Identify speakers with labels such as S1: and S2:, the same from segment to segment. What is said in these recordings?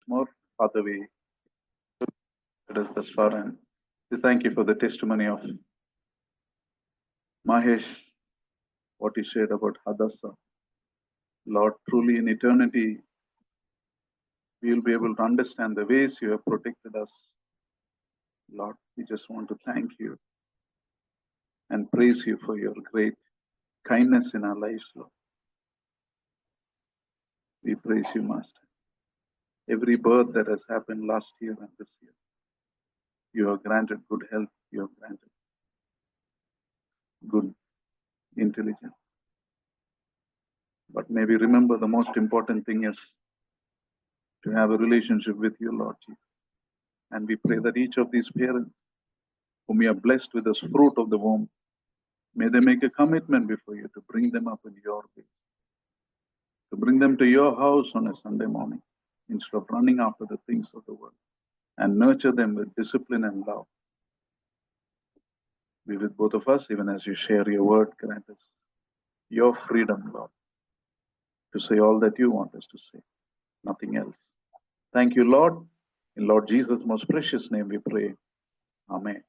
S1: more, Father, we led us thus far, and we thank you for the testimony of Mahesh, what he shared about Hadassah. Lord, truly in eternity, we will be able to understand the ways you have protected us. Lord, we just want to thank you and praise you for your great kindness in our lives, Lord. We praise you, Master. Every birth that has happened last year and this year, you have granted good health, you have granted good intelligence. But maybe remember the most important thing is to have a relationship with you, Lord Jesus. And we pray that each of these parents whom you are blessed with this fruit of the womb, may they make a commitment before you to bring them up in your way, to bring them to your house on a Sunday morning instead of running after the things of the world, and nurture them with discipline and love. Be with both of us, even as you share your word. Grant us your freedom, Lord, to say all that you want us to say, nothing else. Thank you, Lord. In Lord Jesus' most precious name we pray. Amen.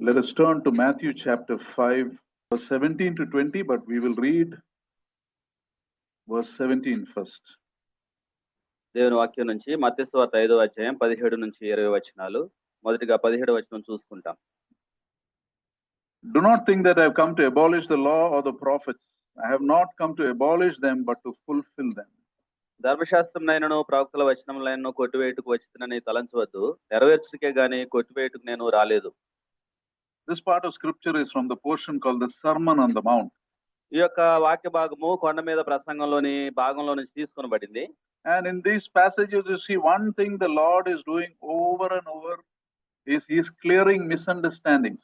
S1: Let us turn to Matthew chapter 5, verse 17 to 20, but we will read verse 17 first.
S2: దేవుని వాక్యం నుంచి మత్తయి సువార్త 5వ అధ్యాయం 17 నుంచి 20 వచనాలు. మొదటిగా 17వ వచనం చూసుకుంటాం.
S1: Do not think that I have come to abolish the law or the prophets. I have not come to abolish them, but to fulfill them.
S2: ధర్మశాస్త్రమునైనను ప్రవక్తల వచనములైనను కొట్టివేయుటకు వచ్చినని తలంచవద్దు, నెరవేర్చుటకే గాని కొట్టివేయుటకు నేను రాలేదు.
S1: This part of scripture is from the portion called the Sermon on the Mount.
S2: ఈ యొక్క వాక్య భాగము కొండ మీద ప్రసంగంలోని భాగంలో నుంచి తీసుకొనబడింది.
S1: And in these passages you see one thing the Lord is doing over and over is he is clearing misunderstandings.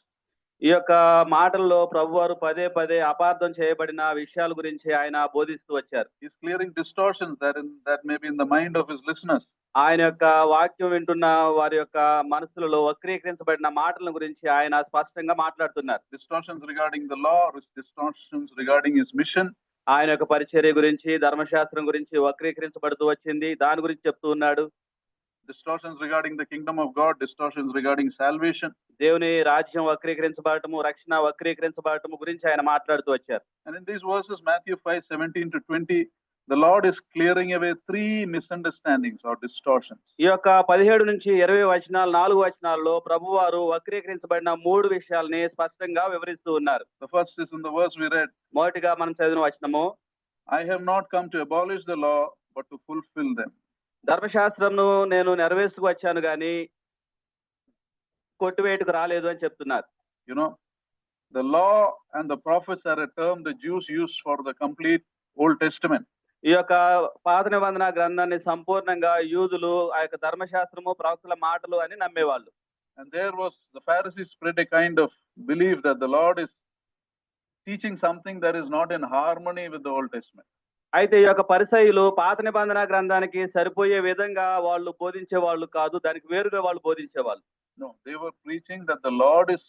S2: ఈ యొక్క మాటల్లో ప్రభువారు పదే పదే అపార్థం చేయబడిన విషయాల గురించి ఆయన బోధిస్తూ వచ్చారు.
S1: He is clearing distortions that may be in the mind of his listeners.
S2: ఆయన యొక్క వాక్యం వింటున్న వారి యొక్క మనసులలో వక్రీకరించబడిన మాటల గురించి ఆయన స్పష్టంగా మాట్లాడుతున్నారు.
S1: Distortions regarding the law, distortions regarding his mission.
S2: ఆయన యొక్క పరిచర్య గురించి, ధర్మశాస్త్రం గురించి వక్రీకరించబడుతూ వచ్చింది, దాని గురించి చెప్తూ ఉన్నాడు.
S1: Distortions regarding the kingdom of God, distortions regarding salvation.
S2: దేవుని రాజ్యం వక్రీకరించబడటము, రక్షణ వక్రీకరించబడటము గురించి ఆయన మాట్లాడుతూ వచ్చారు.
S1: And in these verses, Matthew 5:17 to 20, the Lord is clearing away 3 misunderstandings or distortions.
S2: ఈ యొక్క 17 నుంచి 20 వచనాలు 4 వచనాల్లో ప్రభువారు వక్రీకరించబడిన 3 విషయాల్ని స్పష్టంగా వివరిస్తూ ఉన్నారు.
S1: The first is in the verse we read.
S2: మొదటిగా మనం చదివిన వచనము,
S1: I have not come to abolish the law, but to fulfill them.
S2: ధర్మశాస్త్రంను నేను నెరవేర్చుకు వచ్చాను గాని కొట్టివేయటకు రాలేదు అని చెప్తున్నారు.
S1: You know, the law and the prophets are a term the Jews used for the complete Old Testament.
S2: ఈ యొక్క పాత నిబంధన గ్రంథాన్ని సంపూర్ణంగా యూదులు ఆ యొక్క ధర్మశాస్త్రము ప్రవక్తల మాటలు అని నమ్మేవాళ్ళు.
S1: And there was, the Pharisees spread a kind of belief that the Lord is teaching something that is not in harmony with the Old Testament.
S2: అయితే ఈ యొక్క పరిసయ్యులు పాత నిబంధన గ్రంథానికి సరిపోయే విధంగా వాళ్ళు బోధించే వాళ్ళు కాదు, దానికి వేరుగా వాళ్ళు బోధించేవాళ్ళు.
S1: No, they were preaching that the Lord is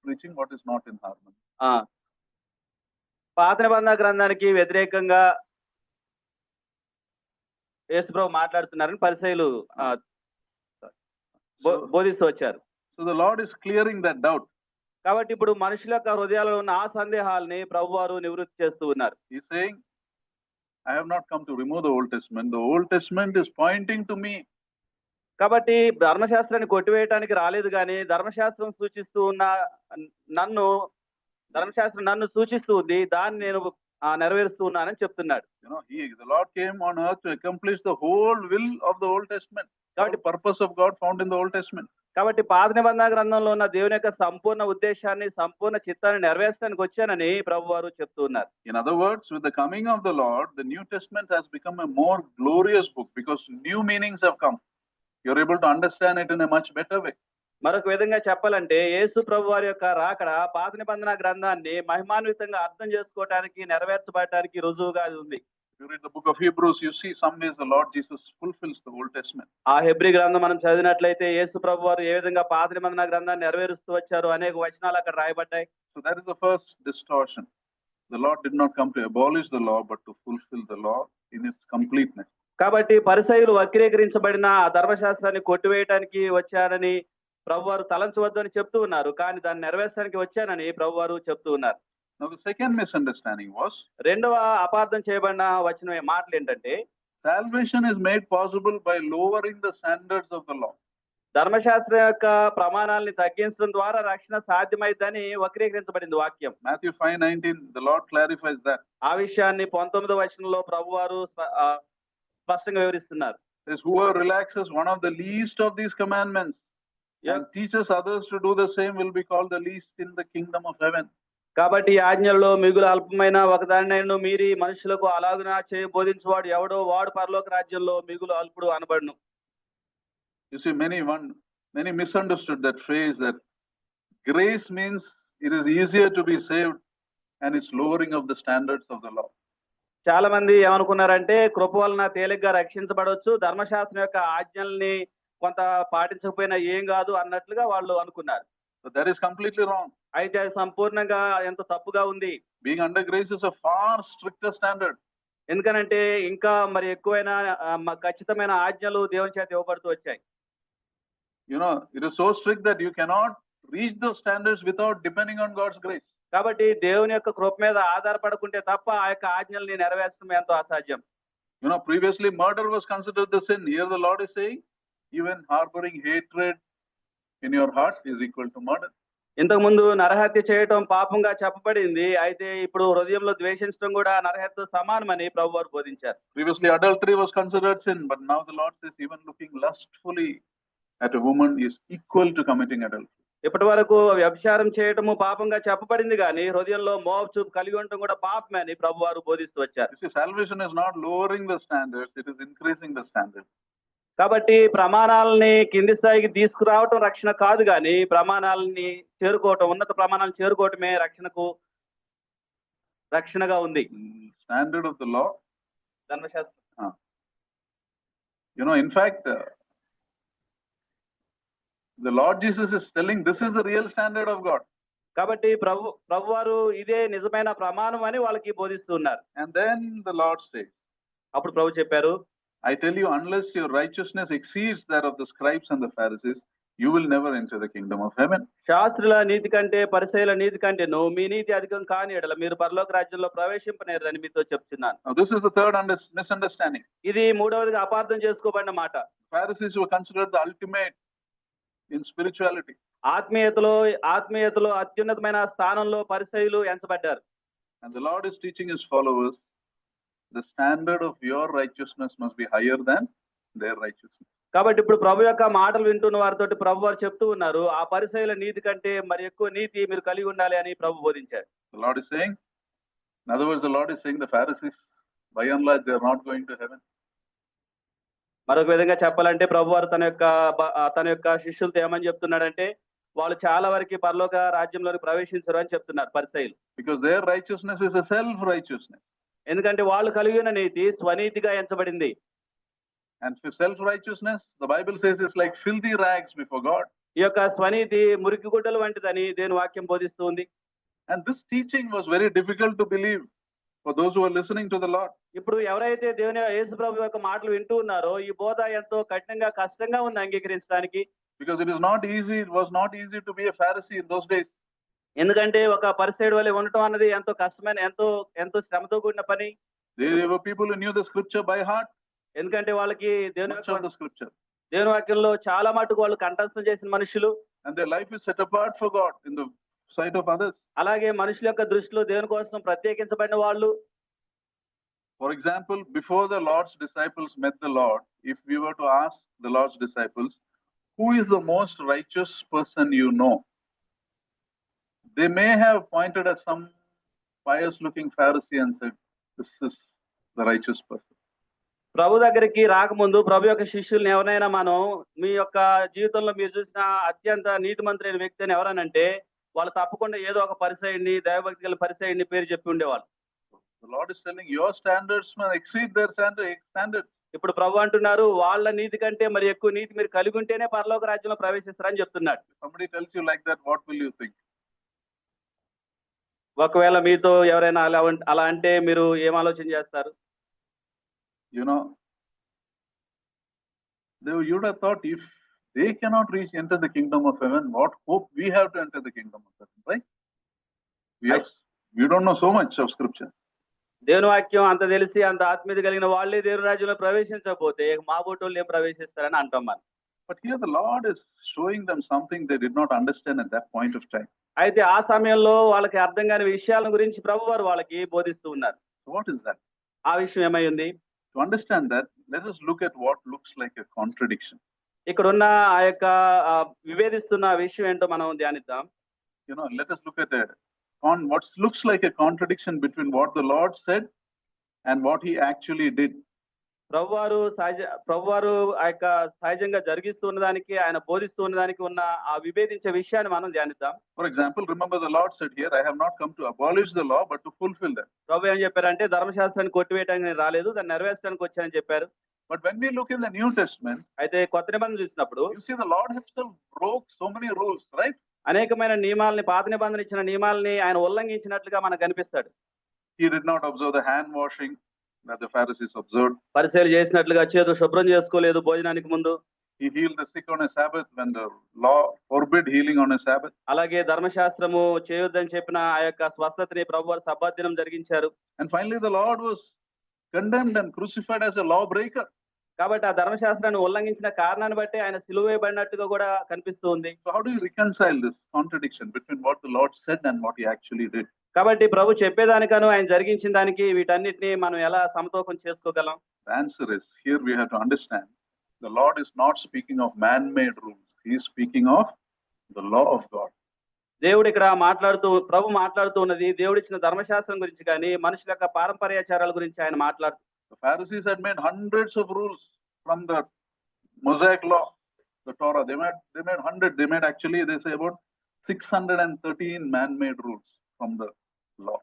S1: preaching what is not in harmony.
S2: పాత నిబంధన గ్రంథానికి వ్యతిరేకంగా యేసుప్రభు మాట్లాడుతున్నారని పరిసయ్యులు బోధిస్తూ వచ్చారు.
S1: So the Lord is clearing that doubt.
S2: కాబట్టి ఇప్పుడు మనుషుల యొక్క హృదయాలలో ఉన్న ఆ సందేహాల్ని ప్రభువారు నివృత్తి చేస్తూ ఉన్నారు.
S1: He's saying, I have not come to remove the Old Testament. The Old Testament is pointing to me.
S2: కాబట్టి ధర్మశాస్త్రాన్ని కొట్టివేయటానికి రాలేదు కానీ ధర్మశాస్త్రం సూచిస్తూ ఉన్న ధర్మశాస్త్రం నన్ను సూచిస్తూ ఉంది, దాన్ని నేను నెరవేరుస్తూ ఉన్నానని చెప్తున్నాడు.
S1: You know, the Lord came on earth to accomplish the whole will of the Old Testament. The purpose of God found in the Old Testament.
S2: కాబట్టి పాత నిబంధన గ్రంథంలో ఉన్న దేవుని యొక్క సంపూర్ణ ఉద్దేశాన్ని, సంపూర్ణ చిత్తాన్ని నెరవేర్చడానికి వచ్చానని ప్రభువారు చెప్తూ ఉన్నారు.
S1: In other words, with the coming of the Lord, the New Testament has become a more glorious book because new meanings have come. You're able to understand it in a much better way.
S2: మరొక విధంగా చెప్పాలంటే యేసు ప్రభువారి యొక్క రాకడ పాత నిబంధన గ్రంథాన్ని మహిమాన్వితంగా అర్థం చేసుకోవడానికి, నెరవేర్చబడటానికి రుజువుగా ఉంది.
S1: You read the book of Hebrews, you see some ways the Lord Jesus fulfills the Old Testament.
S2: ఆ హెబ్రీ గ్రంథం మనం చదివినట్లయితే యేసు ప్రభువారు ఏ విధంగా పాత నిబంధన గ్రంథాన్ని నెరవేరుస్తూ వచ్చారు అనేక వచనాలు అక్కడ రాయబడ్డాయి.
S1: So that is the first distortion. The Lord did not come to abolish the law, but to fulfill the law. in its completeness.
S2: కాబట్టి పరిసయ్యులు వక్రీకరించబడిన ఆ ధర్మశాస్త్రాన్ని కొట్టివేయడానికి వచ్చానని ప్రభువారు తలంచవద్దని చెప్తూ ఉన్నారు, కానీ దాన్ని నెరవేర్చడానికి వచ్చానని ప్రభువారు చెప్తూ ఉన్నారు.
S1: Now the second misunderstanding was,
S2: రెండవ అపార్థం చేయబడిన వచ్చిన మాటలు ఏంటంటే,
S1: salvation is made possible by lowering the standards of the law.
S2: ధర్మశాస్త్రం యొక్క ప్రమాణాలని తగ్గించడం ద్వారా రక్షణ సాధ్యమైందని వక్రీకరించబడింది వాక్యం.
S1: Matthew 5:19, the Lord clarifies that.
S2: ఆ విషయాన్ని 19వ వచనంలో ప్రభువారు స్పష్టంగా వివరిస్తున్నారు.
S1: Says, whoever relaxes one of the least of these commandments and teaches others to do the same will be called the least in the kingdom of heaven.
S2: కాబట్టి ఈ ఆజ్ఞల్లో మిగులు అల్పమైన ఒకదానినైనా మీరి మనుషులకు అలాగున బోధించువాడు ఎవడో వాడు పరలోక రాజ్యంలో మిగులు అల్పుడు అనబడును.
S1: You see, many misunderstood that phrase, that grace means it is easier to be saved and it's lowering of the standards of the law.
S2: చాలా మంది ఏమనుకున్నారంటే కృప వలన తేలిగ్గా రక్షించబడవచ్చు, ధర్మశాస్త్రం యొక్క ఆజ్ఞల్ని కొంత పాటించకపోయినా ఏం కాదు అన్నట్లుగా వాళ్ళు అనుకున్నారు.
S1: So that is completely wrong.
S2: అయితే అది సంపూర్ణంగా ఎంత తప్పుగా ఉంది.
S1: Being under grace is a far stricter standard.
S2: ఎందుకనంటే ఇంకా మరి ఎక్కువైన ఖచ్చితమైన ఆజ్ఞలు దేవుని చేత ఇవ్వబడుతూ వచ్చాయి.
S1: You know, it is so strict that you cannot reach those standards without depending on God's grace.
S2: కాబట్టి దేవుని యొక్క కృప మీద ఆధారపడకుంటే తప్ప ఆ యొక్క ఆజ్ఞల్ని నెరవేర్చడం ఎంతో అసాధ్యం.
S1: You know, previously murder was considered the sin. Here the Lord is saying, even harboring hatred in your heart is equal to murder.
S2: ఇంతకు ముందు నరహత్య చేయటం పాపంగా చెప్పబడింది, అయితే ఇప్పుడు హృదయంలో ద్వేషించడం కూడా నరహత్యతో సమానమని ప్రభువారు బోధించారు.
S1: Previously adultery was considered sin, but now the Lord says even looking lustfully at a woman is equal to committing adultery.
S2: ఇప్పటి వరకు వ్యభిచారం చేయటము పాపంగా చెప్పబడింది, కానీ హృదయంలో మోహపు చూపు కలిగి ఉండటం కూడా పాపమే అని ప్రభువారు బోధిస్తూ వచ్చారు.
S1: You see, salvation is not lowering the standards, it is increasing the standards.
S2: కాబట్టి ప్రమాణాలని కింది స్థాయికి తీసుకురావటం రక్షణ కాదు, కానీ ప్రమాణాలని చేరుకోవటం, ఉన్నత ప్రమాణాలను చేరుకోవటమే రక్షణగా ఉంది.
S1: Standard of the law.
S2: ధర్మశాస్త్రం.
S1: You know, in fact, the Lord Jesus is telling this is the real standard of God.
S2: కాబట్టి ప్రభువారు ఇదే నిజమైన ప్రమాణం అని వాళ్ళకి బోధిస్తున్నారు.
S1: And then the Lord says,
S2: అప్పుడు ప్రభు చెప్పారు,
S1: I tell you, unless your righteousness exceeds that of the scribes and the Pharisees, you will never enter the kingdom of heaven.
S2: శాస్త్రుల నీతి కంటే పరిసయ్యుల నీతి కంటేను మీ నీతి అధికం కాని యెడల మీరు పరలోక రాజ్యంలో ప్రవేశింపనేరని మీతో చెప్తున్నాను.
S1: Now this is the third misunderstanding.
S2: ఇది మూడవదిగా అపార్థం చేసుకోబడిన మాట.
S1: Pharisees were considered the ultimate in spirituality.
S2: ఆత్మీయతలో అత్యున్నతమైన స్థానంలో పరిసయ్యులు ఎంచబడ్డారు.
S1: And the Lord is teaching his followers, the standard of your righteousness must be higher than their righteousness.
S2: కాబట్టి ఇప్పుడు ప్రభు యొక్క మాటలు వింటున్న వారితో ప్రభు వారు చెప్తూ ఉన్నారు, ఆ పరిసయ్యుల నీతి కంటే మరి ఎక్కువ నీతి మీరు కలిగి ఉండాలి అని ప్రభు బోధించారు.
S1: The Lord is saying, in other words, the Lord is saying the Pharisees, by and large, they are not going to heaven.
S2: మరొక విధంగా చెప్పాలంటే ప్రభు వారు తన యొక్క శిష్యులతో ఏమని చెప్తున్నాడంటే, వాళ్ళు చాలా వరకు పరలోక రాజ్యంలోకి ప్రవేశించరు అని చెప్తున్నారు పరిసయ్యులు.
S1: Because their righteousness is a self-righteousness.
S2: ఎందుకంటే వాళ్ళు కలిగి ఉన్న నీతి స్వనీతిగా ఎంచబడింది.
S1: And for self-righteousness, the Bible says it's like filthy rags before God.
S2: ఈ యొక్క స్వనీతి మురికి గుడ్డలు వంటిదని దేవుని వాక్యం బోధిస్తుంది.
S1: And this teaching was very difficult to believe for those who are listening to the Lord.
S2: ఇప్పుడు ఎవరైతే దేవుని యేసు ప్రభు యొక్క మాటలు వింటూ ఉన్నారో ఈ బోధ ఎంతో కష్టంగా ఉంది అంగీకరించడానికి.
S1: Because it was not easy to be a Pharisee in those days.
S2: ఎందుకంటే ఒక పరిసయ్యుడు వలె ఉండటం అన్నది ఎంతో కష్టమైన ఎంతో శ్రమతో కూడిన పని.
S1: There were people who knew the scripture by heart.
S2: ఎందుకంటే వాళ్ళకి
S1: దేవుని
S2: వాక్యంలో చాలా మటుకు వాళ్ళు కంఠస్థం చేసిన మనుషులు.
S1: And their life is set apart for God in the sight of others.
S2: అలాగే మనుషుల యొక్క దృష్టిలో దేవుని కోసం ప్రత్యేకించబడిన వాళ్ళు.
S1: For example, before the Lord's disciples met the Lord, if we were to ask the Lord's disciples, who is the most righteous person you know? They may have pointed at some pious-looking Pharisee and said, this is the righteous person.
S2: ప్రభు దగ్గరికి రాకముందు ప్రభు యొక్క శిష్యుల్ని ఎవరైనా మనం మీ యొక్క జీవితంలో మీరు చూసిన అత్యంత నీతిమంతులైన వ్యక్తి అని ఎవరనంటే వాళ్ళు తప్పకుండా ఏదో ఒక పరిసయ్యుడిని, దైవభక్తి గల పరిసయ్యుడిని పేరు చెప్పి ఉండేవాళ్ళు.
S1: The Lord is telling your standards must exceed their standards.
S2: ఇప్పుడు ప్రభు అంటున్నారు, వాళ్ళ నీతి కంటే మరి ఎక్కువ నీతి మీరు కలిగి ఉంటేనే పరలోక రాజ్యంలో ప్రవేశిస్తారని చెప్తున్నాడు.
S1: Somebody tells you like that, what will you think?
S2: ఒకవేళ మీతో ఎవరైనా అలా అంటే మీరు ఏం ఆలోచన చేస్తారు?
S1: You know, you would have thought if they cannot enter the kingdom of heaven, what hope we have to enter the kingdom of heaven, right? We don't know so much of scripture.
S2: దేవుని వాక్యం అంత తెలిసి అంత ఆత్మీయత కలిగిన వాళ్ళే దేవుని రాజ్యంలో ప్రవేశించకపోతే మా బోటోళ్ళు ఏం ప్రవేశిస్తారని అంటాం మనం.
S1: But here the Lord is showing them something they did not understand at that point of time.
S2: అయితే ఆ సమయంలో వాళ్ళకి అర్థం కాని విషయాల గురించి ప్రభువారు వాళ్ళకి బోధిస్తూ ఉన్నారు.
S1: What is that?
S2: ఆ విషయం ఏమై ఉంది?
S1: To understand that, let us look at what looks like a contradiction.
S2: ఇక్కడ ఉన్న ఆ యొక్క వివేదిస్తున్న విషయం ఏంటో మనం ధ్యానిద్దాం.
S1: You know, let us look at what looks like a contradiction between what the Lord said and what he actually did. ప్రభువారు ఆ యొక్క సహజంగా జరిగిస్తున్న దానికి ఆయన బోధిస్తున్న దానికి ఉన్న ఆ విభేదించే విషయాన్ని మనం ధ్యానిద్దాం. For example, remember the Lord said here, I have not come to abolish the law but to fulfill them.
S2: ప్రభు ఏం చెప్పారంటే ధర్మశాస్త్రాన్ని కొట్టివేయడానికి నేను రాలేదు, దాన్ని నెరవేర్చడానికి వచ్చానని చెప్పారు.
S1: But when we look in the New Testament,
S2: అయితే కొత్త నిబంధన చూసినప్పుడు
S1: you see the Lord himself broke so many rules, right?
S2: అనేకమైన నియమాలని, పాత నిబంధన ఇచ్చిన నియమాలని ఆయన ఉల్లంఘించినట్లుగా మనకు కనిపిస్తాడు.
S1: He did not observe the hand washing that the Pharisees observed.
S2: పరిసయ్యులు చేసినట్లుగా చేతులు శుభ్రం చేసుకోలేదు భోజనానికి ముందు.
S1: He healed the sick on a Sabbath when the law forbid healing on a Sabbath.
S2: అలాగే ధర్మశాస్త్రము చేయొద్దని చెప్పిన ఆ యొక్క స్వస్థతని ప్రభువారు సబ్బాత్ దినం జరిగించారు.
S1: And finally the Lord was condemned and crucified as a lawbreaker.
S2: కాబట్టి ఆ ధర్మశాస్త్రాన్ని ఉల్లంఘించిన కారణాన్ని బట్టి ఆయన సిలువ వేయబడినట్టుగా కూడా కనిపిస్తూ ఉంది.
S1: So how do you reconcile this contradiction between what the Lord said and what he actually did?
S2: కాబట్టి ప్రభు చెప్పేదానికను ఆయన జరిగించిన దానికి వీటన్నిటిని మనం ఎలా సమతూకం చేసుకోగలం?
S1: The answer is, here we have to understand, the Lord is not speaking of man-made rules. He is speaking of the law of God.
S2: దేవుడు ఇక్కడ ప్రభు మాట్లాడుతూ ఉన్నది దేవుడిచ్చిన ధర్మశాస్త్రం గురించి కానీ మనుషుల యొక్క పారంపర్యాచారాల గురించి ఆయన మాట్లాడుతూ.
S1: The Pharisees had made hundreds of rules from the Mosaic law, the Torah. They made hundreds. They made actually, they say about 613 man-made rules from the law.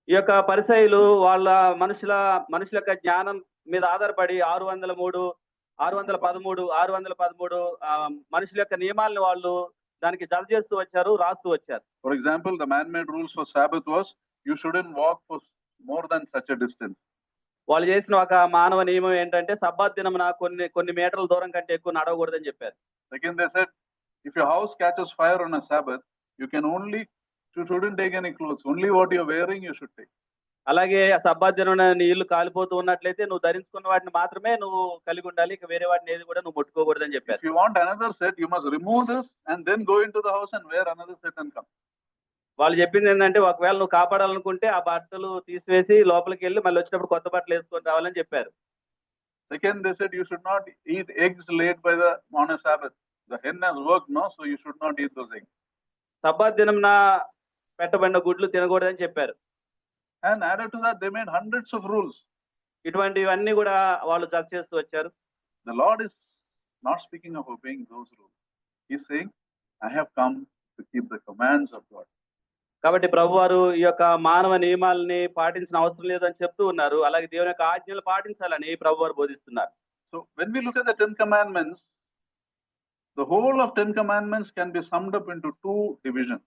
S2: ఈ యొక్క పరిసయ్యులు వాళ్ళ మనుషుల యొక్క జ్ఞానం మీద ఆధారపడి 613 మనుషుల యొక్క నియమాలను వాళ్ళు దానికి జత చేస్తూ వచ్చారు, రాస్తూ వచ్చారు.
S1: For example, the man-made rules for Sabbath was you shouldn't walk for more than such a distance.
S2: వాళ్ళు చేసిన ఒక మానవ నియమం ఏంటంటే సబ్బాత్ దినమున కొన్ని మీటర్ల దూరం కంటే ఎక్కువ నడవకూడదని చెప్పారు.
S1: Again, they said if your house catches fire on a Sabbath, you shouldn't take any clothes. Only what you're wearing you should take.
S2: అలాగే సబ్బాత్ దినమున నీ ఇల్లు కాలిపోతూ ఉన్నట్లయితే నువ్వు ధరించుకున్న వాటిని మాత్రమే నువ్వు కలిగి ఉండాలి, ఇక వేరే వాటిని ఏది కూడా నువ్వు ముట్టుకోకూడదని చెప్పారు.
S1: If you want another set, you must remove this and then go into the house and wear another set and come.
S2: వాళ్ళు చెప్పింది ఏంటంటే ఒకవేళ నువ్వు కాపాడాలనుకుంటే ఆ బట్టలు తీసివేసి లోపలికి వెళ్ళి మళ్ళీ వచ్చినప్పుడు కొత్త బట్టలు వేసుకొని రావాలని చెప్పారు.
S1: Second, they said you should not eat eggs laid on a Sabbath. The hen has worked, no, so you should not eat those eggs.
S2: Sabbath దినమున పెట్టబడిన గుడ్లు తినకూడదని చెప్పారు.
S1: And added to that, they made hundreds of rules.
S2: ఇటువంటివన్నీ కూడా వాళ్ళు జత చేస్తూ వచ్చారు.
S1: The Lord is not speaking of obeying those rules. He's saying, I have come to keep the commands of God.
S2: కాబట్టి ప్రభువారు ఈ యొక్క మానవ నియమాలని పాటించిన అవసరం లేదని చెప్తూ ఉన్నారు. అలాగే దేవుని యొక్క ఆజ్ఞలు పాటించాలని ప్రభువారు బోధిస్తున్నారు.
S1: So when we look at the 10 commandments, the whole of 10 commandments can be summed up into 2 divisions.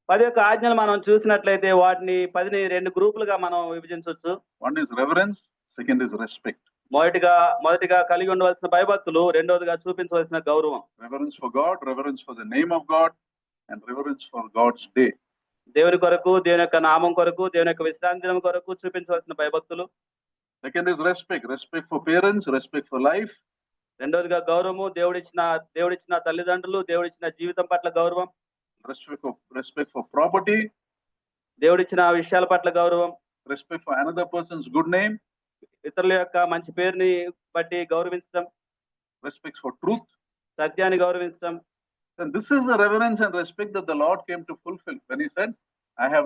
S2: 10 యొక్క ఆజ్ఞలు మనం చూసినట్లయితే వాటిని 10ని 2 గ్రూపులుగా మనం విభజించవచ్చు.
S1: One is reverence, second is respect.
S2: మొదటిగా కలిగి ఉండవలసిన భయభక్తులు, రెండోదిగా చూపించవలసిన గౌరవం.
S1: Reverence for God, reverence for the name of God, and reverence for God's day.
S2: దేవుని కొరకు, దేవుని యొక్క నామం కొరకు, దేవుని యొక్క విశ్రాంతి దినం కొరకు చూపించవలసిన భయభక్తులు.
S1: Second is respect for parents, respect for life.
S2: రెండోదిగా గౌరవము, దేవుడిచ్చిన తల్లిదండ్రులు, దేవుడిచ్చిన జీవితం పట్ల గౌరవం.
S1: Respect for property.
S2: దేవుడిచ్చిన విషయాల పట్ల గౌరవం.
S1: Respect for another person's good name.
S2: ఇతరుల యొక్క మంచి పేరుని బట్టి గౌరవించడం.
S1: Respect for truth.
S2: సత్యాన్ని గౌరవించడం.
S1: And this is the reverence and respect that the Lord came to fulfill when he said, I have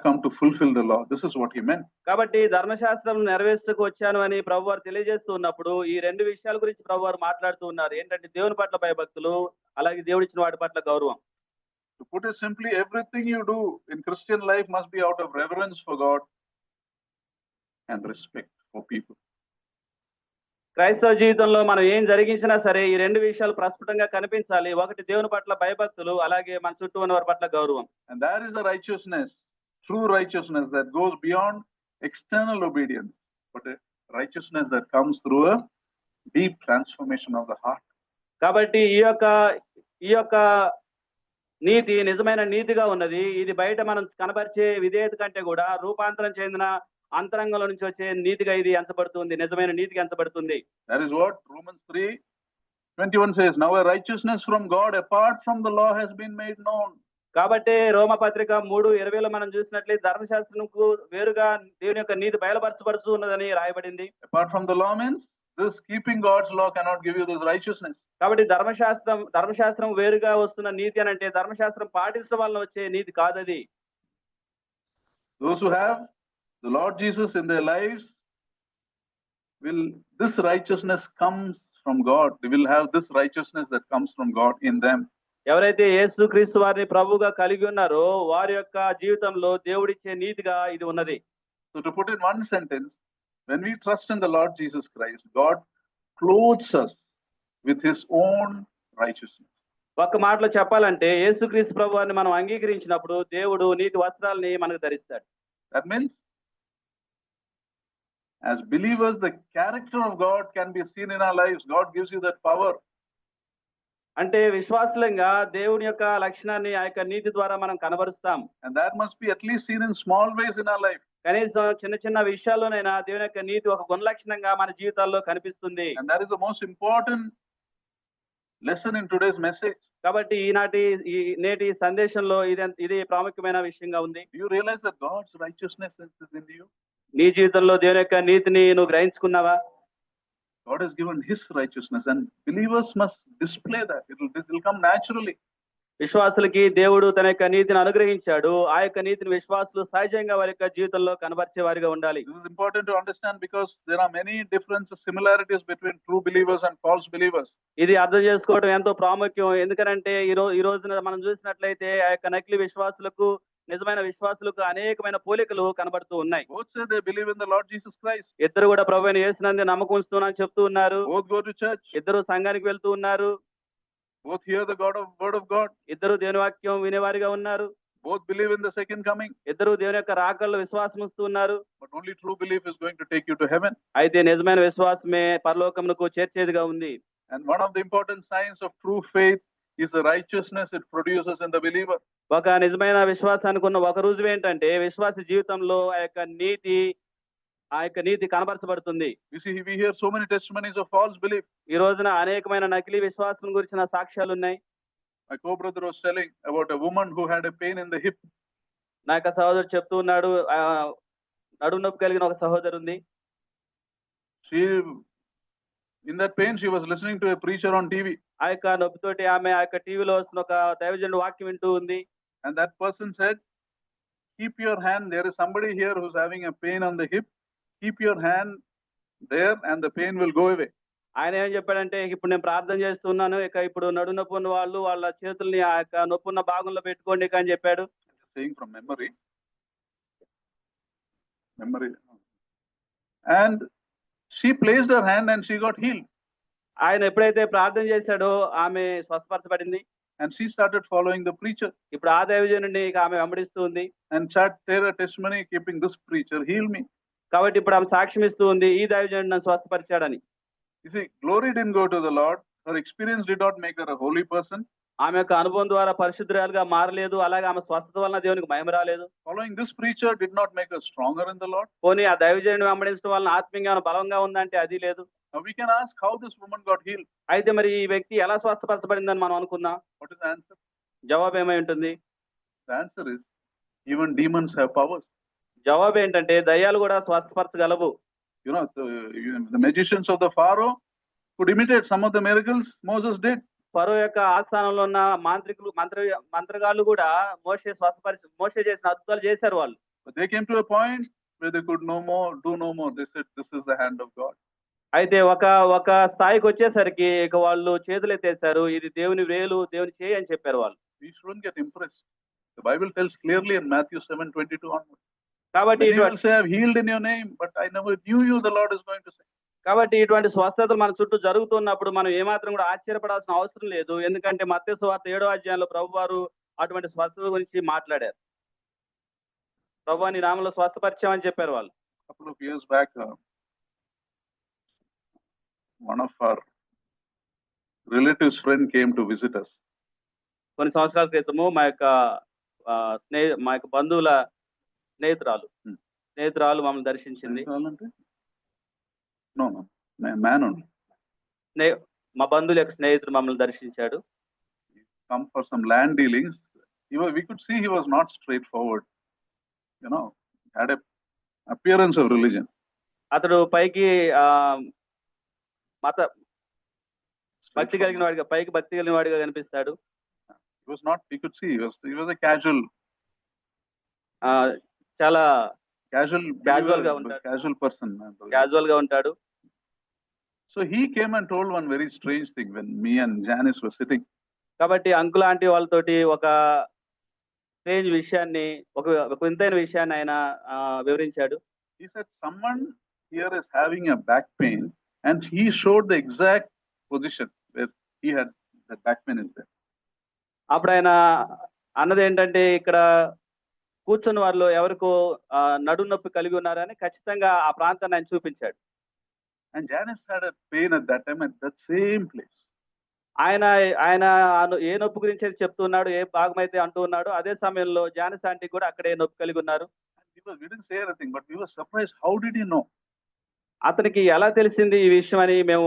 S1: come to fulfill the law. This is what he meant.
S2: కాబట్టి ధర్మశాస్త్రం నెరవేర్చకు వచ్చాను అని ప్రభువారు తెలియజేస్తూ ఉన్నప్పుడు ఈ 2 విషయాల గురించి ప్రభువారు మాట్లాడుతూ ఉన్నారు. ఏంటంటే దేవుని పట్ల భయభక్తులు, అలాగే దేవుడిచ్చిన వాటి పట్ల గౌరవం.
S1: To put it simply, everything you do in Christian life must be out of reverence for God and respect for people.
S2: క్రైస్తవ జీవితంలో మనం ఏం జరిగించినా సరే ఈ 2 విషయాలు ప్రస్ఫుటంగా కనిపించాలి. ఒకటి దేవుని పట్ల భయభక్తులు, అలాగే మన చుట్టూ ఉన్న వారి పట్ల గౌరవం.
S1: And that is the righteousness, true righteousness that goes beyond external obedience, but a righteousness that comes through a deep transformation of the heart.
S2: కాబట్టి ఈ యొక్క నీతి నిజమైన నీతిగా ఉన్నది. ఇది బయట మనం కనబరిచే విధేయత కంటే కూడా రూపాంతరం చెందిన అంతరంగంలో నుంచి వచ్చే నీతిగా ఇది ఎంచబడుతుంది. నిజమైన నీతిగా ఎంచబడుతుంది.
S1: That is what Romans 3:21 says. Now a righteousness from God apart from the law has been made known.
S2: కాబట్టి రోమపత్రిక 3:20లో మనం చూసినట్లయితే ధర్మశాస్త్రంకు వేరుగా దేవుని యొక్క నీతి బయలుపరచబడుతూ ఉన్నదని రాయబడింది.
S1: Apart from the law means this keeping God's law cannot give you this righteousness.
S2: కాబట్టి ధర్మశాస్త్రం వేరుగా వస్తున్న నీతి అని అంటే ధర్మశాస్త్రం పాటించడం వల్ల వచ్చే నీతి కాదది.
S1: Those who have the Lord Jesus in their lives this righteousness comes from God. They will have this righteousness that comes from God in them.
S2: ఎవరైతే యేసుక్రీస్తు వారిని ప్రభువుగా కలిగి ఉన్నారో వారి యొక్క జీవితంలో దేవుడిచ్చే నీతిగా ఇది ఉన్నది.
S1: So to put in one sentence, when we trust in the Lord Jesus Christ, God clothes us with his own righteousness.
S2: ఒక్క మాటలో చెప్పాలంటే యేసుక్రీస్తు ప్రభువాన్ని మనం అంగీకరించినప్పుడు దేవుడు నీతి వస్త్రాలని మనకు ధరిస్తాడు.
S1: That means as believers the character of God can be seen in our lives. God gives you that power.
S2: అంటే విశ్వాసులంగా దేవుని యొక్క లక్షణాన్ని ఆ యొక్క నీతి ద్వారా మనం కనబరుస్తాం.
S1: And that must be at least seen in small ways in our life.
S2: కనీసం చిన్న చిన్న విషయాల్లోనైనా దేవుని యొక్క నీతి ఒక గుణలక్షణంగా మన జీవితాల్లో కనిపిస్తుంది.
S1: And that is the most important lesson in today's message.
S2: కాబట్టి నేటి సందేశంలో ఇది ప్రాముఖ్యమైన విషయంగా ఉంది.
S1: Do you realize that God's righteousness is in you?
S2: నీ జీవితంలో దేవుని యొక్క నీతిని నువ్వు గ్రహించుకున్నావా?
S1: God has given his righteousness and believers must display that. It will come naturally.
S2: విశ్వాసులకి దేవుడు తన యొక్క నీతిని అనుగ్రహించాడు. ఆ యొక్క నీతిని విశ్వాసులు సహజంగా వారి యొక్క జీవితంలో కనబరిచే వారిగా ఉండాలి.
S1: This is important to understand because there are many differences, similarities between true believers and false believers.
S2: ఇది అర్థం చేసుకోవడం ఎంతో ప్రాముఖ్యం. ఎందుకంటే ఈ రోజున మనం చూసినట్లయితే ఆ యొక్క నకిలీ విశ్వాసులకు నిజమైన విశ్వాసులకు అనేకమైన పోలికలు కనబడుతూ ఉన్నాయి.
S1: Both say they believe in the Lord Jesus Christ.
S2: ఇద్దరు కూడా ప్రభువైన యేసునందు నమ్మకం ఉంచుతున్నారని చెప్తూ ఉన్నారు.
S1: Both go to church.
S2: ఇద్దరు సంఘానికి వెళ్తూ ఉన్నారు.
S1: Both hear the word of God.
S2: ఇద్దరు దేవుని వాక్యం వినేవారిగా ఉన్నారు.
S1: Both believe in the second coming.
S2: ఇద్దరు దేవుని యొక్క రాకడలో విశ్వాసం ఉంచుతూ ఉన్నారు.
S1: But only true belief is going to take you to heaven.
S2: అయితే నిజమైన విశ్వాసమే పరలోకమునకు చేర్చేదిగా ఉంది.
S1: And one of the important signs of true faith is the righteousness it produces in the believer.
S2: ఒక నిజమైన విశ్వాసానికి ఉన్న ఒక రుజువు ఏంటంటే విశ్వాస జీవితంలో ఆ యొక్క నీతి కనబరచబడుతుంది.
S1: You see, we hear so many testimonies of false belief.
S2: ఈ రోజున అనేకమైన నకిలీ విశ్వాసం గురించిన సాక్ష్యాలు ఉన్నాయి.
S1: My co-brother was telling about a woman who had a pain in the hip.
S2: నా యొక్క సహోదరుడు చెప్తూ ఉన్నాడు, నడుము నొప్పి కలిగిన ఒక సహోదరు ఉంది.
S1: In that pain she was listening to a preacher on TV.
S2: ఆ యొక్క నొప్పితోటి ఆమె ఆ యొక్క టీవీలో వస్తున్న ఒక దైవజనుడు వాక్యం వింటూ ఉంది.
S1: And that person said, keep your hand, there is somebody here who's having a pain on the hip. Keep your hand there and the pain will go away.
S2: ఆయన ఏం చెప్పాడంటే ఇప్పుడు నేను ప్రార్థన చేస్తున్నాను, ఇప్పుడు నడుము నొప్పి ఉన్న వాళ్ళు వాళ్ళ చేతుల్ని ఆ యొక్క నొప్పి ఉన్న భాగంలో పెట్టుకోండి అని చెప్పాడు.
S1: Saying from memory. And she placed her hand and she got healed.
S2: ఆయన ఎప్పుడైతే ప్రార్థన చేశాడో ఆమె స్వస్థపరచబడింది.
S1: And she started following the preacher.
S2: ఇప్పుడు ఆ దైవజనుడిని ఆమె వెంబడిస్తూ ఉంది.
S1: And share a testimony keeping this preacher heal me.
S2: కాబట్టి ఇప్పుడు ఆమె సాక్ష్యం ఇస్తూ ఉంది, ఈ దైవజనుడు నన్ను స్వస్థపరిచాడని.
S1: You see, glory didn't go to the Lord. Her experience did not make her a holy person.
S2: ఆమె యొక్క అనుభవం ద్వారా పరిశుద్ధురాలుగా మారలేదు, అలాగే ఆమె స్వస్థత వలన దేవునికి మహిమ రాలేదు.
S1: Following this preacher did not make her stronger in the Lord.
S2: పోనీ ఆ దైవజనుడిని వెంబడించడం వలన ఆత్మీయంగా బలంగా ఉందంటే అది లేదు.
S1: Now we can ask how this woman got healed.
S2: అయితే మరి ఈ వ్యక్తి ఎలా స్వస్థపరచబడిందని మనం అనుకుందాం.
S1: What is the answer?
S2: జవాబు ఏమై ఉంటుంది?
S1: The answer is even demons have powers.
S2: జవాబు ఏంటంటే దయ్యాలు కూడా స్వస్థపరచగలవు.
S1: You know, the magicians of the Pharaoh could imitate some of the miracles Moses did.
S2: ఫరో యొక్క ఆస్థానంలో ఉన్న మంత్రగాళ్ళు కూడా మోషే చేసిన అద్భుతాలు చేశారు వాళ్ళు.
S1: But they came to a point where they could do no more. They said, this is the hand of God.
S2: అయితే ఒక స్థాయికి వచ్చేసరికి ఇక వాళ్ళు చేతులు ఎత్తేసారు, ఇది దేవుని వేలు, దేవుని చేయి అని చెప్పారు వాళ్ళు.
S1: We shouldn't get impressed. The Bible tells clearly in Matthew 7:22 onwards.
S2: కాబట్టి
S1: you will say, I've healed in your name, but I never knew you, the Lord is going to say.
S2: కాబట్టి ఇటువంటి స్వస్థతలు మన చుట్టూ జరుగుతున్నప్పుడు మనం ఏమాత్రం కూడా ఆశ్చర్యపడాల్సిన అవసరం లేదు. ఎందుకంటే మత్తయి సువార్త 7వ అధ్యాయంలో ప్రభువారు అటువంటి స్వస్థత గురించి మాట్లాడారు. ప్రభువా నీ నామములో స్వస్థపరిచామని చెప్పారు వాళ్ళు.
S1: couple of years back, one of our relatives' friend came to visit us.
S2: కొన్ని సంవత్సరాల క్రితము మా యొక్క బంధువుల స్నేహితురాలు
S1: Hmm.
S2: మమ్మల్ని దర్శించింది.
S1: No, man only.
S2: మా బంధువుల యొక్క స్నేహితుడు మమ్మల్ని దర్శించాడు.
S1: Come for some land dealings. We could see he was not straightforward. Had a appearance of religion.
S2: అతడు పైకి మత భక్తి కలిగిన వాడిగా భక్తి కలిగిన వాడిగా కనిపిస్తాడు.
S1: He was not. We could see he was a casual.
S2: చాలా
S1: casual
S2: గా ఉంటాడు.
S1: Casual person.
S2: క్యాజువల్ గా ఉంటాడు.
S1: So he came and told one very strange thing when me and Janice were sitting.
S2: కాబట్టి అంకుల్ ఆంటీ వాళ్ళతోటి ఒక strange విషయాన్ని ఒక వింతైన విషయాన్ని ఆయన వివరించాడు.
S1: He said someone here is having a back pain and he showed the exact position where he had the back pain is there.
S2: అప్పుడు ఆయన అన్నది ఏంటంటే ఇక్కడ కూర్చున్న వారిలో ఎవరికో నడు నొప్పి కలిగి ఉన్నారని ఖచ్చితంగా ఆ ప్రాంతాన్ని ఆయన చూపించాడు.
S1: And Janice had a pain at that time at that same place.
S2: ఆయన ఏ నొప్పి గురించి అయితే చెప్తున్నాడు, ఏ భాగం అయితే అంటూ ఉన్నాడు, అదే సమయంలో జానిస్ ఆంటీ కూడా అక్కడే నొప్పి కలిగి ఉన్నారు.
S1: We didn't say anything, but we were surprised. How did he know?
S2: అతనికి ఎలా తెలిసింది ఈ విషయం అని మేము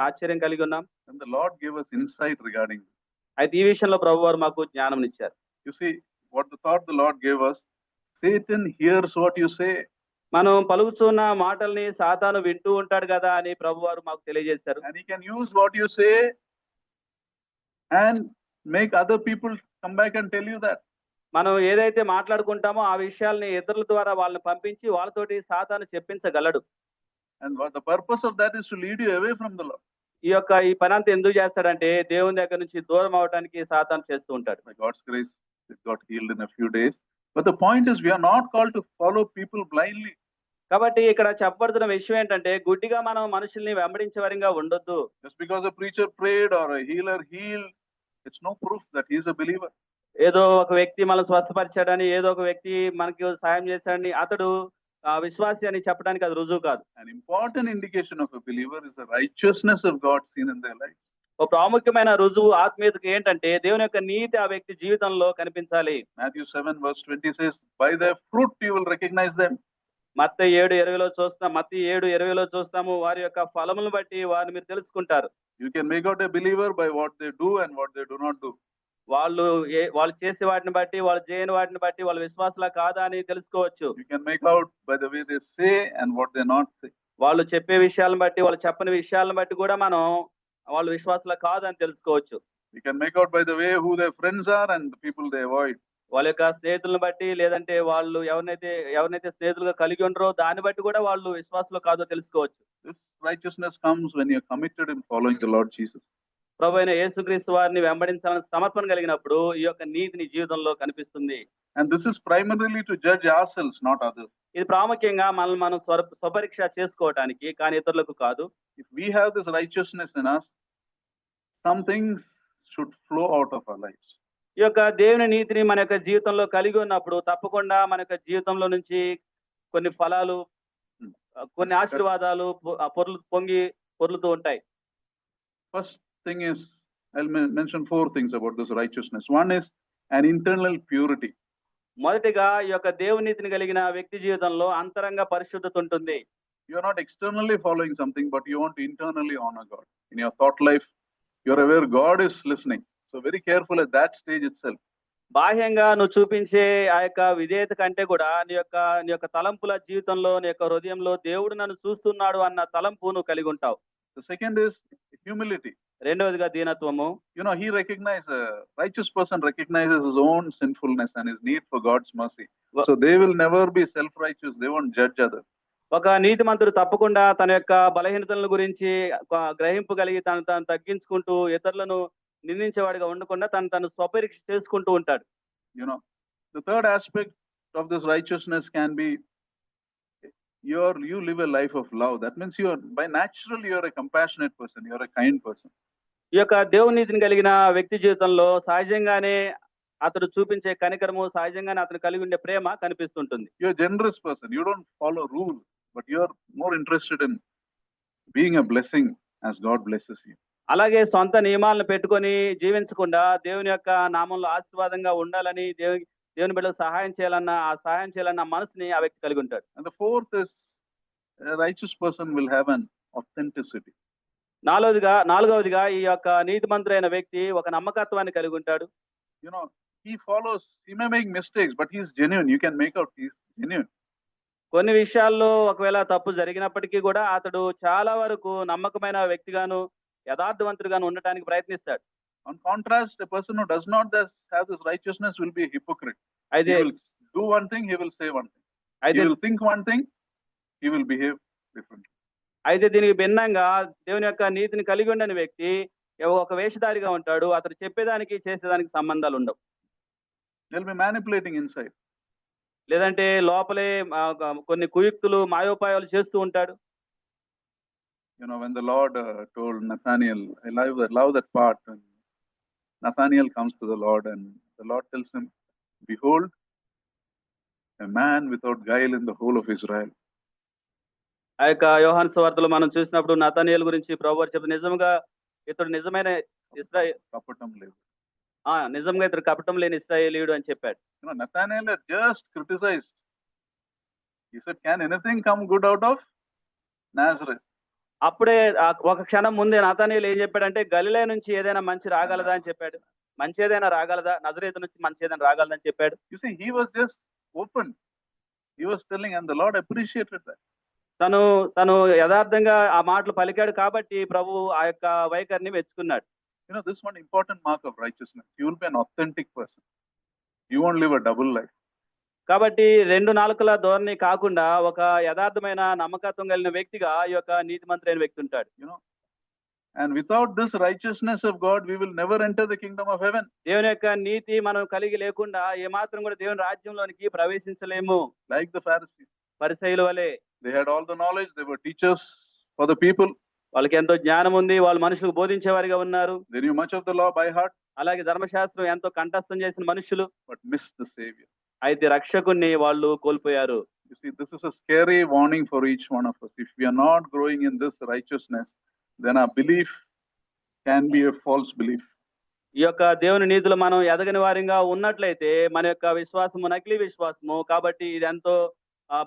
S2: ఆశ్చర్యం కలిగి ఉన్నాం.
S1: And the Lord gave us insight regarding this.
S2: అయితే ఈ విషయంలో ప్రభు వారు మాకు జ్ఞానం ఇచ్చారు.
S1: You see, what the thought the Lord gave us, Satan hears what you say.
S2: మనం పలుకుతున్న మాటల్ని సాతాను వింటూ ఉంటాడు కదా అని ప్రభు వారు మాకు తెలియజేశారు.
S1: And he can use what you say and make other people come back and tell you that.
S2: మనం ఏదైతే మాట్లాడుకుంటామో ఆ విషయాల్ని ఇతరుల ద్వారా వాళ్ళని పంపించి వాళ్ళతోటి సాతాను చెప్పించగలడు.
S1: And what the purpose of that is to lead you away from the Lord.
S2: ఈ పని అంతా ఎందుకు చేస్తాడంటే దేవుని దగ్గర నుంచి దూరం అవడానికి సాతాను చేస్తూ ఉంటాడు.
S1: By God's grace, it got healed in a few days. But the point is, we are not called to follow people blindly.
S2: కాబట్టి ఇక్కడ చెప్పబడుతున్న విషయం ఏంటంటే గుడ్డిగా మనం మనుషుల్ని వెంబడించే వారిగా ఉండొద్దు.
S1: Just because a preacher prayed or a healer healed, it's no proof that he is a believer.
S2: ఏదో ఒక వ్యక్తి మనం స్వస్థపరిచాడని, ఏదో ఒక వ్యక్తి మనకి సాయం చేశాడని అతడు విశ్వాసి అని చెప్పడానికి అది రుజువు కాదు.
S1: An important indication of a believer is the righteousness of God seen in their lives.
S2: ఒక ప్రాముఖ్యమైన రుజువు ఆత్మీయతకు ఏంటంటే దేవుని యొక్క నీతి ఆ వ్యక్తి జీవితంలో కనిపించాలి.
S1: Matthew 7:20 says, "By their fruit you will recognize them."
S2: మత్తయి 7:20లో చూస్తాము వారి యొక్క ఫలములను బట్టి వారిని మీరు తెలుసుకుంటారు.
S1: You can make out a believer by what they do and what they do not do.
S2: వాళ్ళు చేసే వాటిని బట్టి, వాళ్ళు చేయని వాటిని బట్టి వాళ్ళు విశ్వాసులా కాదా అని తెలుసుకోవచ్చు.
S1: You can make out by the way they say and what they not say.
S2: వాళ్ళు చెప్పే విషయాలను బట్టి, వాళ్ళు చెప్పని విషయాలను బట్టి కూడా మనం వాళ్ళు విశ్వాసులా కాదు అని తెలుసుకోవచ్చు.
S1: You can make out by the way who their friends are and the people they avoid.
S2: వాళ్ళ యొక్క స్నేహితులను బట్టి, లేదంటే వాళ్ళు ఎవరినైతే స్నేహితులుగా కలిగి ఉండరో దాన్ని బట్టి కూడా వాళ్ళు విశ్వాసులు కాదో తెలుసుకోవచ్చు.
S1: This righteousness comes when you are committed in following the Lord Jesus.
S2: ప్రభు అయిన యేసుక్రీస్తు వారిని వెంబడించాలని సమర్పణ కలిగినప్పుడు ఈ యొక్క నీతి నీ జీవితంలో కనిపిస్తుంది.
S1: And this is primarily to judge ourselves, not others.
S2: ఇది ప్రాముఖ్యంగా మనం స్వపరీక్ష చేసుకోవటానికి, కానీ ఇతరులకు కాదు.
S1: If we have this righteousness in us, some things should flow out of our lives.
S2: ఈ యొక్క దేవుని నీతిని మన యొక్క జీవితంలో కలిగి ఉన్నప్పుడు తప్పకుండా మన యొక్క జీవితంలో నుంచి కొన్ని ఫలాలు, కొన్ని ఆశీర్వాదాలు పొర్లుతూ ఉంటాయి.
S1: First thing is, I'll mention 4 things about this righteousness. One is an internal purity.
S2: మొదటిగా ఈ యొక్క దేవుని నీతిని కలిగిన వ్యక్తి జీవితంలో అంతరంగ పరిశుద్ధత ఉంటుంది.
S1: You are not externally following something, but you want to internally honor God. In your thought life, you are aware God is listening. So very careful at that stage itself.
S2: బాహ్యంగా నువ్వు చూపించే ఆ యొక్క విధేయత కంటే కూడా నీ యొక్క తలంపుల జీవితంలో, నీ యొక్క హృదయంలో దేవుడు నన్ను చూస్తున్నాడు అన్న తలంపు నువ్వు కలిగి ఉంటావు.
S1: The second is humility.
S2: రెండవదిగా దీనత్వము.
S1: He recognizes, a righteous person recognizes his own sinfulness and his need for God's mercy. So they will never be self-righteous. They won't judge others.
S2: ఒక నీతిమంతుడు తప్పకుండా తన యొక్క బలహీనతల గురించి గ్రహింపు కలిగి తను తగ్గించుకుంటూ ఇతరులను నిందించేవాడిగా ఉండకుండా తను స్వపరీక్ష చేసుకుంటూ ఉంటాడు.
S1: The third aspect of this righteousness can be you live a life of love. That means by natural you are a compassionate person, you are a kind person.
S2: ఈ యొక్క దేవుని నీతిని కలిగిన వ్యక్తి జీవితంలో సహజంగానే అతడు చూపించే కనికరము, సహజంగానే అతను కలిగి ఉండే ప్రేమ కనిపిస్తుంటుంది.
S1: You are a generous person. You don't follow rules. but you are more interested in being a blessing as God blesses you.
S2: అలాగే సొంత నియమాలను పెట్టుకొని జీవించకుండా దేవుని యొక్క నామంలో ఆశీర్వాదంగా ఉండాలని దేవుని బిడ్డలకు సహాయం చేయాలన్న మనసుని ఆ వ్యక్తి కలిగి ఉంటాడు.
S1: And the fourth is a righteous person will have an authenticity.
S2: నాలుగవదిగా ఈ యొక్క నీతిమంతుడైన వ్యక్తి ఒక నమ్మకత్వాన్ని కలిగి ఉంటాడు.
S1: You know, he may make mistakes, but he is genuine. You can make out he is genuine.
S2: కొన్ని విషయాల్లో ఒకవేళ తప్పు జరిగినప్పటికీ కూడా అతడు చాలా వరకు నమ్మకమైన వ్యక్తిగాను యథార్థవంతుడిగాను ఉండటానికి ప్రయత్నిస్తాడు.
S1: On contrast, a person who does not have this righteousness will be a hypocrite. He
S2: అయితే
S1: will do one thing, he will say one thing. He will think one thing, he will behave differently.
S2: అయితే దీనికి భిన్నంగా దేవుని యొక్క నీతిని కలిగి ఉండని వ్యక్తి ఒక వేషధారిగా ఉంటాడు. అతడు చెప్పేదానికి చేసేదానికి సంబంధాలు ఉండవు.
S1: They'll be manipulating inside.
S2: లేదంటే లోపలే కొన్ని కుయుక్తులు మాయోపాయాలు చేస్తూ ఉంటాడు.
S1: You know, when the Lord told Nathaniel, I love that part. When Nathaniel comes to the Lord and the Lord tells him, behold, a man without guile in the whole of Israel.
S2: ఆ యొక్క యోహాను సువార్తలో మనం చూసినప్పుడు నతనీయేలు గురించి ప్రభువు చెప్పిన నిజంగా ఇతడు నిజమైన ఇశ్రాయేలు
S1: కపటం లేదు.
S2: నిజంగా ఇతడు కపటం లేని ఇశ్రాయేలీయుడు అని చెప్పాడు.
S1: You know, Nathaniel had just criticized. He said, can anything come good out of Nazareth?
S2: అప్పుడే ఒక క్షణం ముందే నతనీయేలు ఏం చెప్పాడంటే గలిలయ నుంచి ఏదైనా మంచి రాగలదా అని చెప్పాడు. మంచి ఏదైనా రాగలదా, నజరేతు నుంచి మంచి ఏదైనా రాగలదని చెప్పాడు.
S1: You see, he was just open. He was telling, and the Lord appreciated that.
S2: తను యథార్థంగా ఆ మాటలు పలికాడు కాబట్టి ప్రభు ఆ యొక్క వైఖరిని మెచ్చుకున్నాడు.
S1: You know, this one important mark of righteousness. You will be an authentic person. You won't live a double life.
S2: కాబట్టి రెండు నాలుకల ధోరణి కాకుండా ఒక యథార్థమైన నమ్మకత్వం కలిగిన వ్యక్తిగా ఈ యొక్క నీతిమంతుడైన వ్యక్తి ఉంటాడు.
S1: You know, and without this righteousness of God, we will never enter the kingdom of heaven.
S2: దేవుని యొక్క నీతి మనం కలిగి లేకుండా ఏమాత్రం కూడా దేవుని రాజ్యంలోనికి ప్రవేశించలేము.
S1: Like the Pharisees.
S2: పరిసయ్యుల వలె.
S1: They had all the knowledge. They were teachers for the people.
S2: వాళ్ళకి ఎంతో జ్ఞానం ఉంది. వాళ్ళు మనుషులకు బోధించేవారిగా ఉన్నారు.
S1: They knew much of the law by heart.
S2: అలాగే ధర్మశాస్త్రం ఎంతో కంఠస్థం చేసిన మనుషులు.
S1: But missed the Savior.
S2: అయితే రక్షకుణ్ణి వాళ్ళు కోల్పోయారు.
S1: You see, this is a scary warning for each one of us. If we are not growing in this righteousness, then our belief can be a false belief.
S2: ఈ యొక్క దేవుని నీతిలో మనం ఎదగని వారిగా ఉన్నట్లయితే మన యొక్క విశ్వాసము నకిలీ విశ్వాసము. కాబట్టి ఇది ఎంతో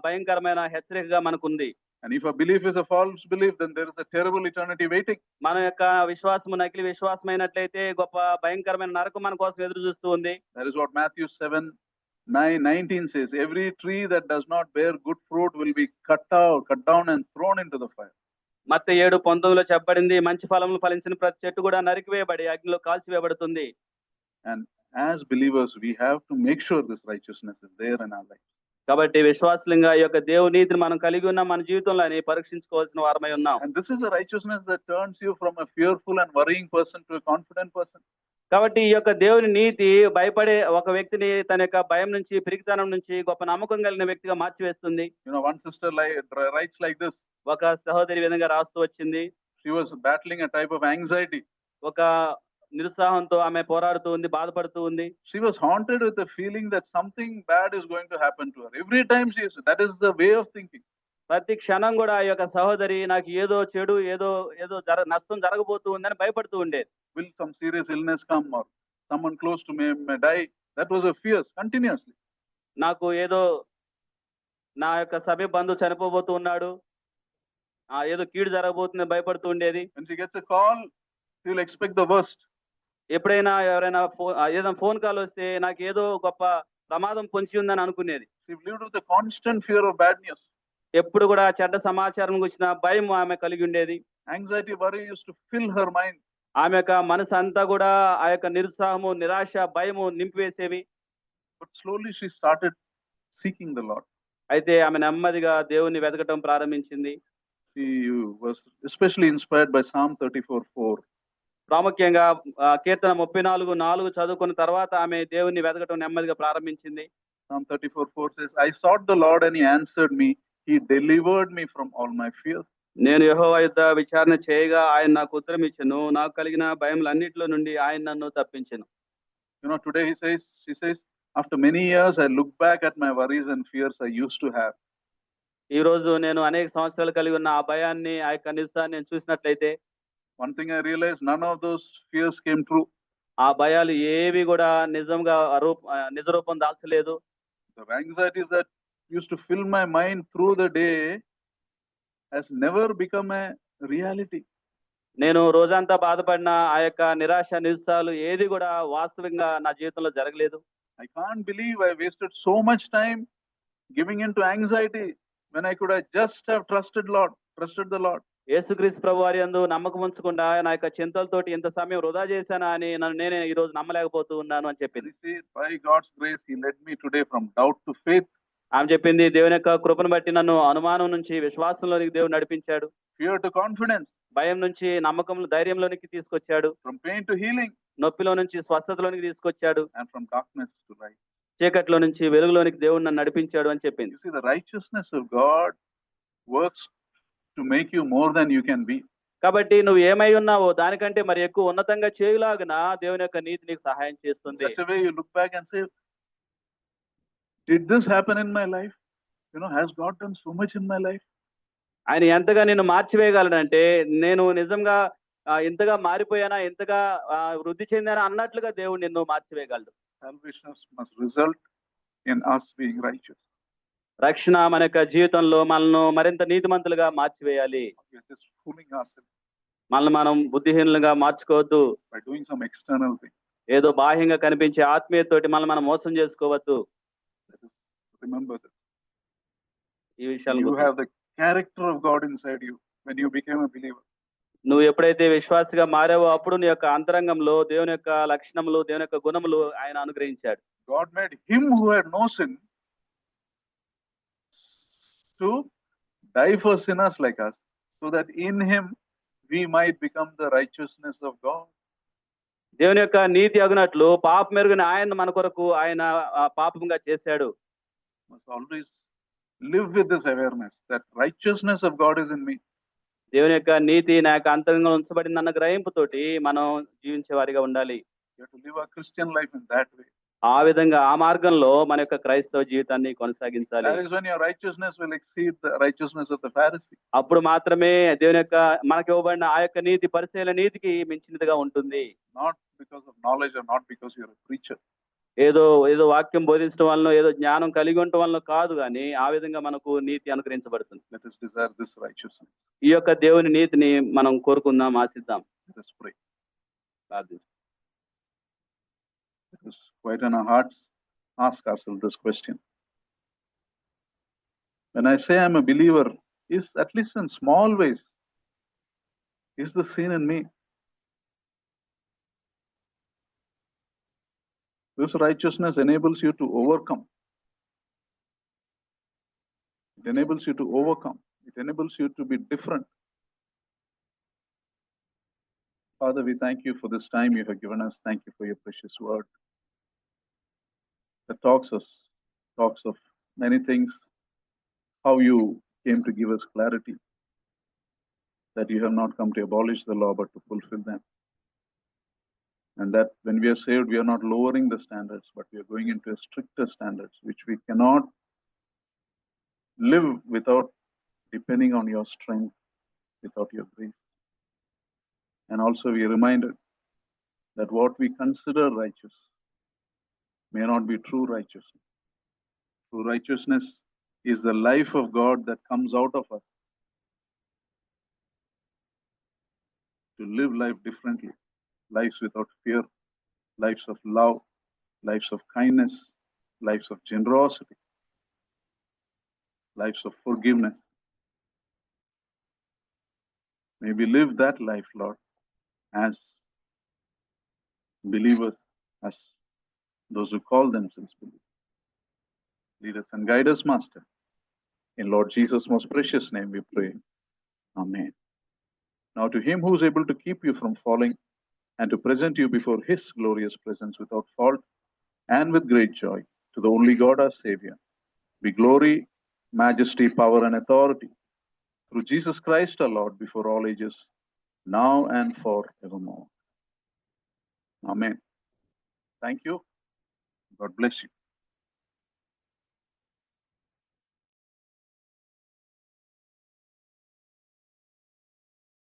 S2: భయంకరమైన హెచ్చరికగా మనకుంది.
S1: And if a belief is a false belief, then there is a terrible eternity waiting.
S2: మన యొక్క విశ్వాసము నకిలీ విశ్వాసమైనట్లయితే గొప్ప భయంకరమైన నరకం మన కోసం ఎదురు చూస్తూ ఉంది.
S1: That is what Matthew 7:19 says. Every tree that does not bear good fruit will be cut down and thrown into the fire.
S2: మత్తయి 7:19లో చెప్పబడింది, మంచి ఫలములు ఫలించిన ప్రతి చెట్టు కూడా నరికివేయబడి అగ్నిలో కాల్చివేయబడుతుంది.
S1: And as believers, we have to make sure this righteousness is there in our life.
S2: కాబట్టి విశ్వాసంగా ఈ యొక్క దేవుని నీతిని మనం కలిగి ఉన్న మన జీవితంలోని పరీక్షించుకోవాల్సిన వారమై ఉన్నాం.
S1: And this is a righteousness that turns you from a fearful and worrying person to a confident person.
S2: కాబట్టి ఈ యొక్క దేవుని నీతి భయపడే ఒక వ్యక్తిని తన యొక్క భయం నుంచి, పిరికితనం నుంచి గొప్ప నమ్మకం కలిగిన వ్యక్తిగా మార్చివేస్తుంది.
S1: You know, one sister writes like this.
S2: ఒక సహోదరి విధంగా రాస్తూ వచ్చింది.
S1: She was battling a type of anxiety.
S2: ఒక నిరుత్సాహంతో ఆమె పోరాడుతూ ఉంది, బాధపడుతూ ఉంది.
S1: She was haunted with the feeling that something bad is going to happen to her. Every time that is the way of thinking.
S2: ప్రతి క్షణం కూడా ఈ యొక్క సహోదరి నాకు ఏదో చెడు, ఏదో నష్టం జరగబోతూ ఉందని భయపడుతూ ఉండేది.
S1: Will some serious illness come or someone close to me may die? That was a fear continuously.
S2: నాకు ఏదో నా యొక్క సమీప బంధువు చనిపోబోతూ ఉన్నాడు, ఏదో కీడు జరగబోతుందని భయపడుతూ ఉండేది.
S1: When she gets a call, she will expect the worst.
S2: ఎప్పుడైనా ఎవరైనా ఏదైనా ఫోన్ కాల్ వస్తే నాకు ఏదో గొప్ప ప్రమాదం పొంచి ఉందని అనుకునేది.
S1: She lived with a constant fear of bad news.
S2: ఎప్పుడు కూడా చెడ్డ సమాచారం గురించిన భయం ఆమె కలిగి ఉండేది.
S1: Anxiety, worry used to fill her mind.
S2: ఆమె యొక్క మనసు అంతా కూడా ఆ యొక్క నిరుత్సాహము, నిరాశ, భయము నింపివేసేవి.
S1: But slowly she started seeking the Lord.
S2: అయితే ఆమె నెమ్మదిగా దేవుని వెతకటం ప్రారంభించింది.
S1: She was especially inspired by Psalm 34:4.
S2: ప్రాముఖ్యంగా కీర్తన 34:4 చదువుకున్న తర్వాత ఆమె దేవుని వెతకటం నెమ్మదిగా ప్రారంభించింది.
S1: Psalm 34:4 says, I sought the Lord and he answered me. He delivered me from all my fears.
S2: నేను యెహోవా యొద్ద విచారణ చేయగా ఆయన నాకు ఉత్తరం ఇచ్చెను. నాకు కలిగిన భయములన్నిటిలో నుండి ఆయన నన్ను తప్పించెను.
S1: You know, today she says, after many years I look back at my worries and fears I used to have.
S2: ఈ రోజు నేను అనేక సంవత్సరాలు కలిగి ఉన్న ఆ భయాన్ని, ఆ యొక్క నిస్సాన్ని నేను చూసినట్లయితే,
S1: one thing I realized, none of those fears came true.
S2: ఆ భయాలు ఏవి కూడా నిజంగా నిజ రూపం దాల్చలేదు.
S1: The anxieties that used to fill my mind through the day has never become a reality.
S2: నేను రోజంతా బాధపడిన ఆ యొక్క నిరాశ, నిరుత్సాహాలు ఏది కూడా వాస్తవంగా నా జీవితంలో జరగలేదు.
S1: I can't believe I wasted so much time giving into anxiety when I could have just have trusted the Lord.
S2: యేసుక్రీస్తు ప్రభువారి యందు నమ్మకం ఉంచకుండా నా యొక్క చింతలతోటి ఇంత సమయం వృధా చేశానా అని నన్ను నేనే ఈ రోజు నమ్మలేకపోతూ ఉన్నాను అని చెప్పింది.
S1: You see, by God's grace, He led me today from doubt to faith,
S2: ఆమె చెప్పింది, దేవుని యొక్క కృపను బట్టి నన్ను అనుమానం నుంచి విశ్వాసంలోనికి దేవుడు నడిపించాడు.
S1: fear to confidence,
S2: భయం నుంచి నమ్మకం, ధైర్యంలోనికి తీసుకొచ్చాడు.
S1: from pain to healing,
S2: నొప్పిలో నుంచి స్వస్థతలోనికి తీసుకొచ్చాడు.
S1: and from darkness to light.
S2: చీకట్లో నుంచి వెలుగులోనికి దేవుడు నన్ను నడిపించాడు అని చెప్పింది.
S1: You see, the righteousness of God works to make you more than you can be.
S2: కాబట్టి నువ్వు ఏమై ఉన్నావో దానికంటే మరి ఎక్కువ ఉన్నతంగా చేయులాగున దేవుని యొక్క నీతి నీకు సహాయం చేస్తుంది.
S1: Such a way you look back and say, did this happen in my life? You know, has God done so much in my life?
S2: ఆయన ఎంతగా నిన్ను మార్చివేయగలడంటే, నేను నిజంగా ఇంతగా మారిపోయానా, ఇంతగా వృద్ధి చెందానా అన్నట్లుగా దేవుడు నిన్ను మార్చివేయగలడు.
S1: Salvation must result in us being righteous.
S2: రక్షణ మన యొక్క జీవితంలో మనల్ని మరింత నీతిమంతులుగా మార్చివేయాలి.
S1: We are just fooling ourselves
S2: మనల్ని మనం బుద్ధిహీనులుగా మార్చుకోవద్దు.
S1: by doing some external thing.
S2: ఏదో బాహ్యంగా కనిపించే ఆత్మీయతతోటి మనం మోసం చేసుకోవద్దు.
S1: Let us remember that.
S2: ఈ విషయాలు
S1: You have the character of God inside you when you became a believer.
S2: నువ్వు ఎప్పుడైతే విశ్వాసిగా మారావో అప్పుడు నీ యొక్క అంతరంగంలో దేవుని యొక్క లక్షణములు, దేవుని యొక్క గుణములు ఆయన అనుగ్రహించాడు.
S1: God made him who had no sin to die for sinners like us, so that in him we might become the righteousness of God.
S2: దేవుని యొక్క నీతి అగునట్లు పాపమెరుగని ఆయన మన కొరకు ఆయన పాపంగా చేశాడు.
S1: Must always live with this awareness that righteousness of God is in me.
S2: దేవుని యొక్క నీతి నా యొక్క అంతరంగంలో ఉంచబడిందన్న గ్రహింపుతోటి మనం జీవించే వారిగా ఉండాలి.
S1: You have to live a Christian life in that way.
S2: ఆ విధంగా ఆ మార్గంలో మన యొక్క క్రైస్తవ జీవితాన్ని కొనసాగించాలి.
S1: That is when your righteousness will exceed the righteousness of the Pharisee.
S2: అప్పుడు మాత్రమే దేవుని యొక్క మనకి ఇవ్వబడిన ఆ యొక్క నీతి పరిచయాల నీతికి మించినదిగా ఉంటుంది.
S1: Not because of knowledge or not because you are a preacher.
S2: ఏదో వాక్యం బోధించడం వలన, ఏదో జ్ఞానం కలిగి ఉండటం వలన కాదు, కానీ ఆ విధంగా మనకు నీతి అనుగ్రహించబడుతుంది.
S1: Let us desire this righteousness.
S2: ఈ యొక్క దేవుని నీతిని మనం కోరుకుందాం, ఆశిద్దాం.
S1: Let us pray.
S2: ప్రార్థిద్దాం.
S1: Let us quiet in our hearts, ask ourselves this question. When I say I'm a believer, is at least in small ways, is the sin in me? This righteousness enables you to overcome. It enables you to overcome. It enables you to be different. Father, we thank you for this time you have given us. Thank you for your precious word that talks of many things, how you came to give us clarity, that you have not come to abolish the law but to fulfill them. And that when we are saved, we are not lowering the standards, but we are going into a stricter standards, which we cannot live without depending on your strength, without your grace. And also we are reminded that what we consider righteous may not be true righteousness. True righteousness is the life of God that comes out of us to live life differently. Lives without fear, lives of love, lives of kindness, lives of generosity, lives of forgiveness. May we live that life, Lord, as believers, as those who call themselves believers. Lead us and guide us, Master. In Lord Jesus' most precious name we pray. Amen. Now to him who is able to keep you from falling and to present you before his glorious presence without fault and with great joy, to the only God our Savior, be glory, majesty, power, and authority through Jesus Christ our Lord before all ages, now and forevermore. Amen. Thank you. God bless you.